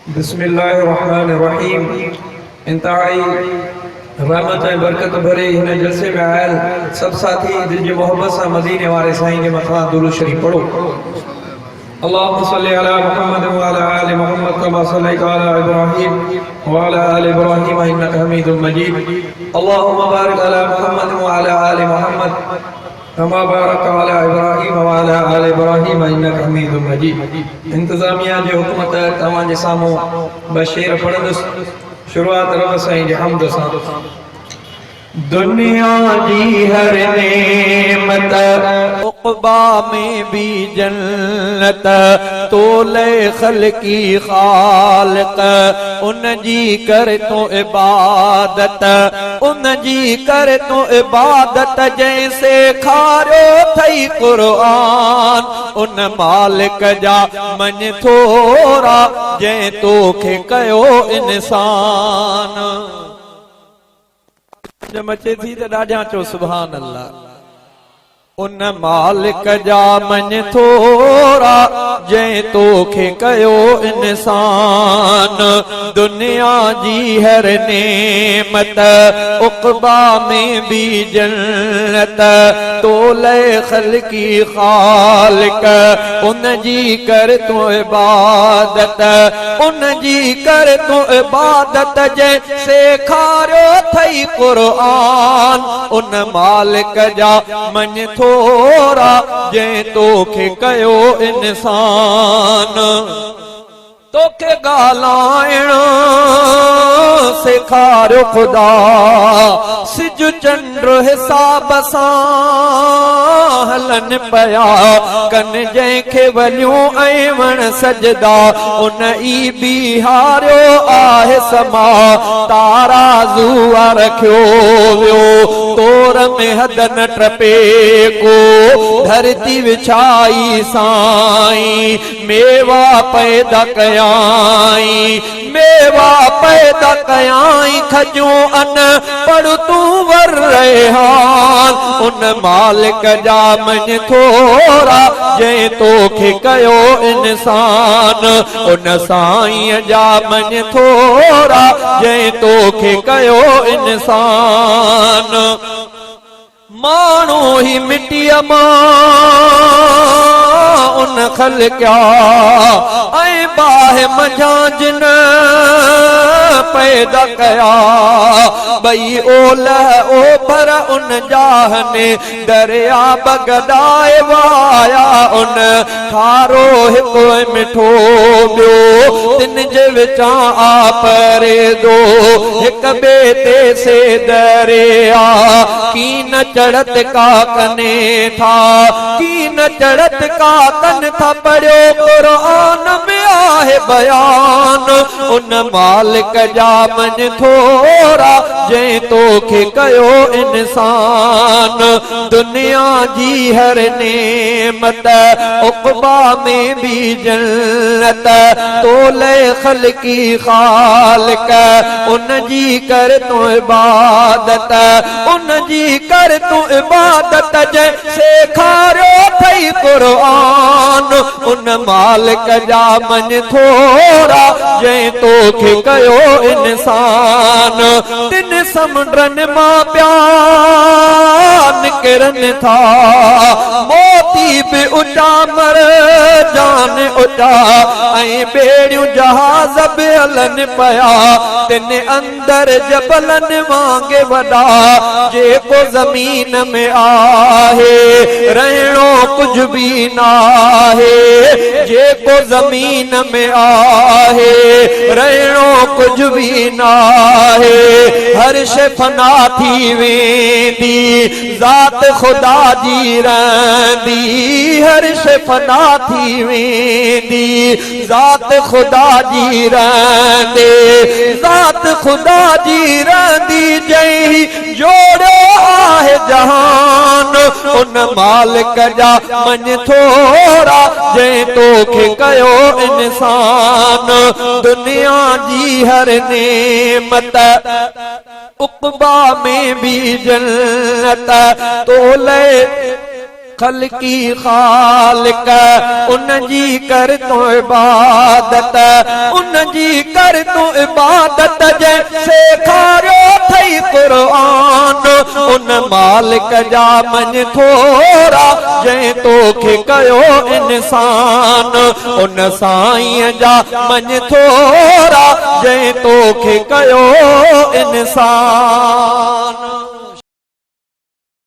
बिस्मिल्लाहिर्रहमानिर्रहीम। इंतहाई रहमत ऐं बरकत भरे हिन जलसे में आयल सब साथी दिल जी मोहब्बत से मदीने वाले साईं के मथा दुरूद शरीफ पढ़ो। अल्लाहुम्मा सल्लि अला मुहम्मद व अला आलि मुहम्मद कमा सल्लैता अला इब्राहीम व अला आलि इब्राहीम इन्नका हमीदुम मजीद। अल्लाहुम्मा बारिक अला मुहम्मद व अला आलि मुहम्मद कमा बारकता अला इब्राहीम व अला आलि इब्राहीम इन्नका हमीदुम मजीद। इंतजामिया जे हुकूमत तवां जे सामूं बशेर पढ़ंदुसि। शुरुआत रब साईं जे हमद सां। दुनिया जी हर नेमत उक़बा में भी जन्नत, तोले खल्की खालिक उन जी कर तो इबादत, उन जी कर तो इबादत जैसे खारो थई कुरान, उन मालिक जा मन थोरा जै तोखे कयो इंसान। जब मचे थी तो ॾाढा चो सुभान अल्लाह। उन मालिक जा मन थोरा जै तोखे कयो इंसान, दुनिया जी हर नेमत उक़बा में भी जन्नत, तोले खल्की खालिक उन जी कर तो इबादत, उन जी कर तो इबादत जैसे खारो थई कुरान, उन मालिक जा मन थोरा जै तोखे कयो इंसान। तोखे ॻाल्हाइण सेखारियो ख़ुदा, सिज चंड हिसाब सां हलन पया, कन जंहिंखे वलियूं ऐं वण सजदा, उन ई बिहारियो आहे समा, तारा ज़ूआ रखियो वियो, तोर में हद न टपे को, धरती विछाई साईं, मेवा पैदा कयाई, मेवा पैदा कयाई, खजूं अन पढ़ तूं वर रेहान, उन मालिक जा मन थोरा जै तोखे कयो इंसान, उन साईं जा मन थोरा जै तोखे कयो इंसान। माण्हू ही मिट्टीअ मां उन खलकिया ऐं बाहि मंझां जिन पैदा कया, ॿई ओलह ओभर उन जाह ने दरिया बगदाए वाया, उन खारो हिकु मिठो ॿियो, तिन जे विचां आ परेदो, हिक ॿिए ते से दरिया, कीन चढ़त का कने था, कीन चढ़त का कन था, पढ़ियो कुरान में आहे बयान, उन मालिक जा मन थोरा जै तोखे कयो इंसान, दुनिया जी हर नेमत उक़बा में भी जन्नत, तोले खल्की खालिक उन जी कर तू इबादत, उन जी कर तू इबादत जैसे खारो थई कुरान, उन मालिक जा मन थोरा जै तोखे कयो इंसान। तिन समुंडनि मां प्या निकिरनि था, मोती बि उचा मर जान उचा, ऐं ॿेड़ियूं जहाज़ बि हलनि पया, तिन अंदर जबलनि वांगे वॾा, जेको ज़मीन में आहे रहणो कुझ बि नाहे, जेको ज़मीन में आहे रहणो कुझ बि नाहे, हर शइ फना थी वेंदी, ज़ात ख़ुदा जी रहंदी, हर शइ फना थी वेंदी, ज़ात ख़ुदा जी रहंदे, ज़ात ख़ुदा जी रहंदी, जंहिं जोड़ियो आहे जहान, उन मालिक जा मन थोरा जै तोखे कयो इंसान, दुनिया जी हर नेमत उक़बा में भी जन्नत, तोले खल्की खालिक उन जी कर तो इबादत, उन जी कर तू इबादत जे सेखारियो थई कुरान उन मालिक जा मन थोरा जंहिं तोखे कयो इंसान उन साईं जा मन थोरा जंहिं तोखे कयो इंसान।